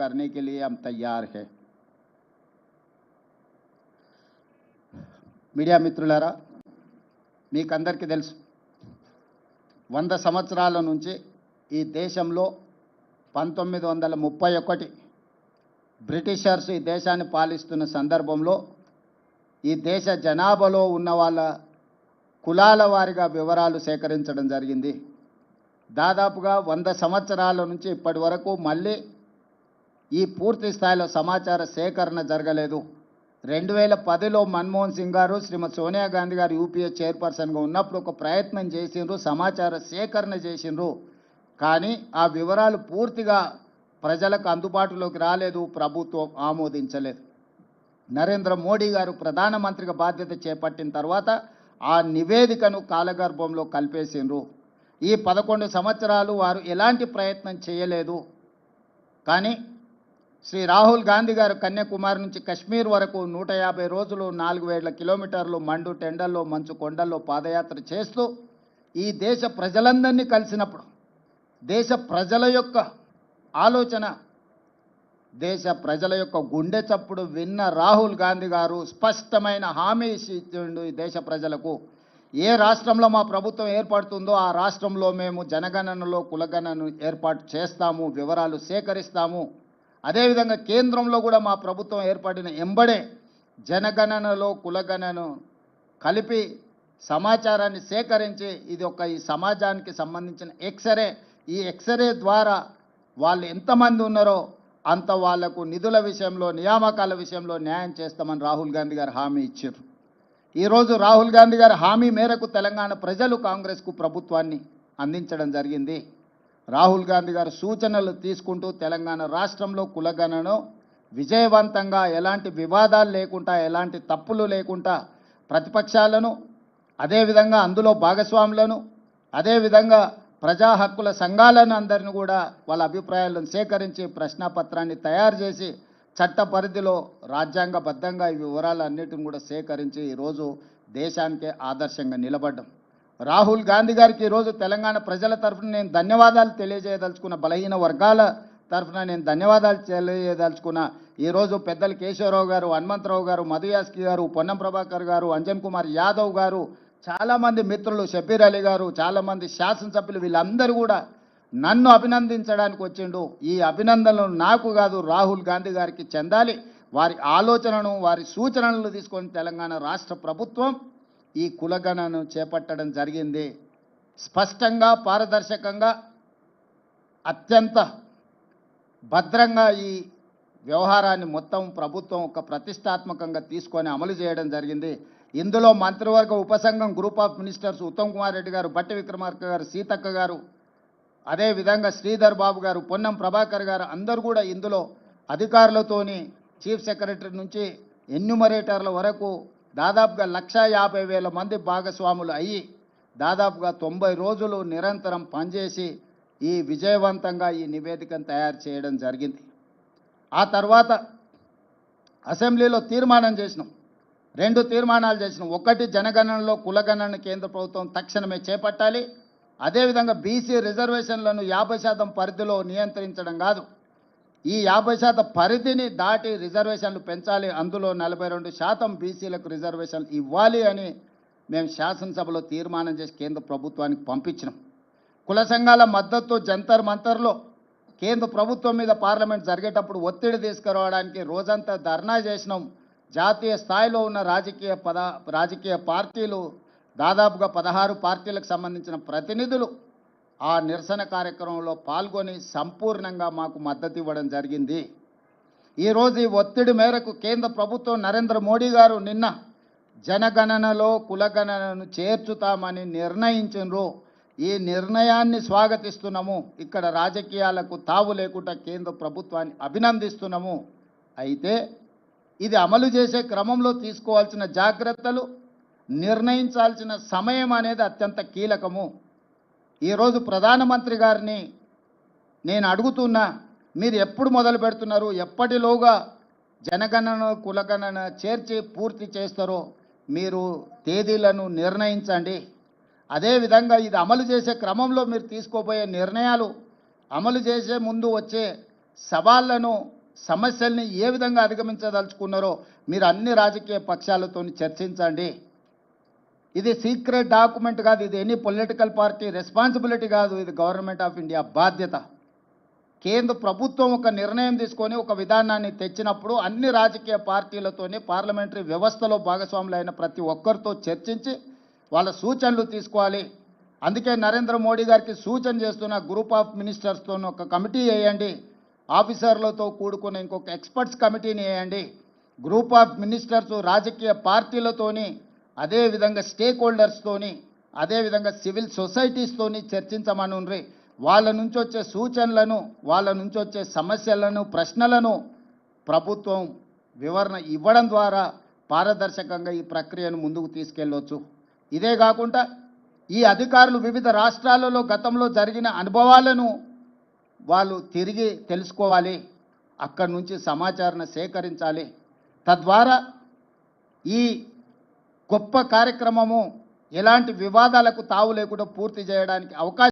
करने के लिए हम तैयार हैं। మీడియా మిత్రులారా, మీకందరికీ తెలుసు 100 సంవత్సరాల నుంచి ఈ దేశంలో 1931 బ్రిటిషర్స్ ఈ దేశాన్ని పాలిస్తున్న సందర్భంలో ఈ దేశ జనాభాలో ఉన్న వాళ్ళ కులాల వారీగా వివరాలు సేకరించడం జరిగింది. దాదాపుగా 100 సంవత్సరాల నుంచి ఇప్పటి వరకు మళ్ళీ ఈ పూర్తి స్థాయిలో సమాచార సేకరణ జరగలేదు. 2010లో మన్మోహన్ సింగ్ గారు శ్రీమతి సోనియా గాంధీ గారు యూపీఏ చైర్పర్సన్గా ఉన్నప్పుడు ఒక ప్రయత్నం చేసిండ్రు, సమాచార సేకరణ చేసిండ్రు. కానీ ఆ వివరాలు పూర్తిగా ప్రజలకు అందుబాటులోకి రాలేదు, ప్రభుత్వం ఆమోదించలేదు. నరేంద్ర మోడీ గారు ప్రధానమంత్రిగా బాధ్యత చేపట్టిన తర్వాత ఆ నివేదికను కాలగర్భంలో కలిపేసిండ్రు. ఈ 11 సంవత్సరాలు వారు ఎలాంటి ప్రయత్నం చేయలేదు. కానీ శ్రీ రాహుల్ గాంధీ గారు కన్యాకుమారి నుంచి కశ్మీర్ వరకు 150 రోజులు 4000 కిలోమీటర్లు మండు టెండల్లో మంచు కొండల్లో పాదయాత్ర చేస్తూ ఈ దేశ ప్రజలందరినీ కలిసినప్పుడు దేశ ప్రజల యొక్క ఆలోచన, దేశ ప్రజల యొక్క గుండె చప్పుడు విన్న రాహుల్ గాంధీ గారు స్పష్టమైన హామీ ఇచ్చిండు ఈ దేశ ప్రజలకు. ఏ రాష్ట్రంలో మా ప్రభుత్వం ఏర్పడుతుందో ఆ రాష్ట్రంలో మేము జనగణనలో కులగణను ఏర్పాటు చేస్తాము, వివరాలు సేకరిస్తాము. అదేవిధంగా కేంద్రంలో కూడా మా ప్రభుత్వం ఏర్పడిన ఎంబడే జనగణనలో కులగణను కలిపి సమాచారాన్ని సేకరించి ఇది ఈ సమాజానికి సంబంధించిన ఎక్స్రే, ఈ ఎక్స్రే ద్వారా వాళ్ళు ఎంతమంది ఉన్నారో అంత వాళ్లకు నిధుల విషయంలో నియామకాల విషయంలో న్యాయం చేస్తామని రాహుల్ గాంధీ గారు హామీ ఇచ్చారు. ఈరోజు రాహుల్ గాంధీ గారు హామీ మేరకు తెలంగాణ ప్రజలు కాంగ్రెస్కు ప్రభుత్వాన్ని అందించడం జరిగింది. రాహుల్ గాంధీ గారు సూచనలు తీసుకుంటూ తెలంగాణ రాష్ట్రంలో కులగణను విజయవంతంగా ఎలాంటి వివాదాలు లేకుండా, ఎలాంటి తప్పులు లేకుండా ప్రతిపక్షాలను, అదేవిధంగా అందులో భాగస్వాములను, అదేవిధంగా ప్రజా హక్కుల సంఘాలను అందరిని కూడా వాళ్ళ అభిప్రాయాలను సేకరించి ప్రశ్నాపత్రాన్ని తయారు చేసి చట్ట పరిధిలో రాజ్యాంగబద్ధంగా ఈ వివరాలన్నిటిని కూడా సేకరించి ఈరోజు దేశానికే ఆదర్శంగా నిలబడ్డం. రాహుల్ గాంధీ గారికి ఈరోజు తెలంగాణ ప్రజల తరఫున నేను ధన్యవాదాలు తెలియజేయదలుచుకున్న, బలహీన వర్గాల తరఫున నేను ధన్యవాదాలు తెలియజేయదలుచుకున్న. ఈరోజు పెద్దలు కేశవరావు గారు, హనుమంతరావు గారు, మధుయాస్కి గారు, పొన్నం ప్రభాకర్ గారు, అంజన్ కుమార్ యాదవ్ గారు, చాలామంది మిత్రులు, షబీర్ అలీ గారు, చాలామంది శాసనసభ్యులు, వీళ్ళందరూ కూడా నన్ను అభినందించడానికి వచ్చిండు. ఈ అభినందనలు నాకు కాదు, రాహుల్ గాంధీ గారికి చెందాలి. వారి ఆలోచనను, వారి సూచనలను తీసుకొని తెలంగాణ రాష్ట్ర ప్రభుత్వం ఈ కులగణను చేపట్టడం జరిగింది. స్పష్టంగా, పారదర్శకంగా, అత్యంత భద్రంగా ఈ వ్యవహారాన్ని మొత్తం ప్రభుత్వం ఒక ప్రతిష్టాత్మకంగా తీసుకొని అమలు చేయడం జరిగింది. ఇందులో మంత్రివర్గ ఉపసంఘం group of ministers Uttam Kumar Reddy గారు, బట్టి విక్రమార్క గారు, సీతక్క గారు, అదేవిధంగా శ్రీధర్ బాబు గారు, పొన్నం ప్రభాకర్ గారు అందరూ కూడా ఇందులో అధికారులతోని చీఫ్ సెక్రటరీ నుంచి ఎన్యూమరేటర్ల వరకు దాదాపుగా 150,000 మంది భాగస్వాములు అయ్యి దాదాపుగా 90 రోజులు నిరంతరం పనిచేసి ఈ విజయవంతంగా ఈ నివేదికను తయారు చేయడం జరిగింది. ఆ తర్వాత అసెంబ్లీలో తీర్మానం చేసినాం, 2 తీర్మానాలు చేసినాం. ఒకటి, జనగణనలో కులగణన కేంద్ర ప్రభుత్వం తక్షణమే చేపట్టాలి. అదేవిధంగా బీసీ రిజర్వేషన్లను 50% పరిధిలో నియంత్రించడం కాదు, ఈ 50% పరిధిని దాటి రిజర్వేషన్లు పెంచాలి. అందులో 42% బీసీలకు రిజర్వేషన్లు ఇవ్వాలి అని మేము శాసనసభలో తీర్మానం చేసి కేంద్ర ప్రభుత్వానికి పంపించినాం. కుల సంఘాల మద్దతు జంతర్ మంతర్లో కేంద్ర ప్రభుత్వం మీద పార్లమెంట్ జరిగేటప్పుడు ఒత్తిడి తీసుకురావడానికి రోజంతా ధర్నా చేసినాం. జాతీయ స్థాయిలో ఉన్న రాజకీయ పార్టీలు, దాదాపుగా 16 పార్టీలకు సంబంధించిన ప్రతినిధులు ఆ నిరసన కార్యక్రమంలో పాల్గొని సంపూర్ణంగా మాకు మద్దతు ఇవ్వడం జరిగింది. ఈరోజు ఈ ఒత్తిడి మేరకు కేంద్ర ప్రభుత్వం నరేంద్ర మోడీ గారు నిన్న జనగణనలో కులగణనను చేర్చుతామని నిర్ణయించారు. ఈ నిర్ణయాన్ని స్వాగతిస్తున్నాము. ఇక్కడ రాజకీయాలకు తావు లేకుండా కేంద్ర ప్రభుత్వాన్ని అభినందిస్తున్నాము. అయితే ఇది అమలు చేసే క్రమంలో తీసుకోవాల్సిన జాగ్రత్తలు, నిర్ణయించాల్సిన సమయం అనేది అత్యంత కీలకము. ఈరోజు ప్రధానమంత్రి గారిని నేను అడుగుతున్నా, మీరు ఎప్పుడు మొదలు పెడుతున్నారు, ఎప్పటిలోగా జనగణన కులగణన చేర్చి పూర్తి చేస్తారో మీరు తేదీలను నిర్ణయించండి. అదేవిధంగా ఇది అమలు చేసే క్రమంలో మీరు తీసుకోబోయే నిర్ణయాలు, అమలు చేసే ముందు వచ్చే సవాళ్లను సమస్యల్ని ఏ విధంగా అధిగమించదలుచుకున్నారో మీరు అన్ని రాజకీయ పక్షాలతో చర్చించండి. ఇది సీక్రెట్ డాక్యుమెంట్ కాదు, ఇది ఎనీ పొలిటికల్ పార్టీ రెస్పాన్సిబిలిటీ కాదు, ఇది గవర్నమెంట్ ఆఫ్ ఇండియా బాధ్యత. కేంద్ర ప్రభుత్వం ఒక నిర్ణయం తీసుకొని ఒక విధానాన్ని తెచ్చినప్పుడు అన్ని రాజకీయ పార్టీలతోని పార్లమెంటరీ వ్యవస్థలో భాగస్వాములైన ప్రతి ఒక్కరితో చర్చించి వాళ్ళ సూచనలు తీసుకోవాలి. అందుకే నరేంద్ర మోడీ గారికి సూచన చేస్తున్న గ్రూప్ ఆఫ్ మినిస్టర్స్తో ఒక కమిటీ వేయండి, ఆఫీసర్లతో కూడుకున్న ఇంకొక ఎక్స్పర్ట్స్ కమిటీని వేయండి. గ్రూప్ ఆఫ్ మినిస్టర్స్ రాజకీయ పార్టీలతోని, అదేవిధంగా స్టేక్ హోల్డర్స్తోని, అదేవిధంగా సివిల్ సొసైటీస్తోని చర్చించమనుండ్రి. వాళ్ళ నుంచి వచ్చే సూచనలను, వాళ్ళ నుంచి వచ్చే సమస్యలను, ప్రశ్నలను ప్రభుత్వం వివరణ ఇవ్వడం ద్వారా పారదర్శకంగా ఈ ప్రక్రియను ముందుకు తీసుకెళ్ళవచ్చు. ఇదే కాకుండా ఈ అధికారులు వివిధ రాష్ట్రాలలో గతంలో జరిగిన అనుభవాలను వాళ్ళు తిరిగి తెలుసుకోవాలి, అక్కడి నుంచి సమాచారాన్ని సేకరించాలి. తద్వారా ఈ గొప్ప కార్యక్రమము ఎలాంటి వివాదాలకు తావు లేకుండా పూర్తి చేయడానికి అవకాశం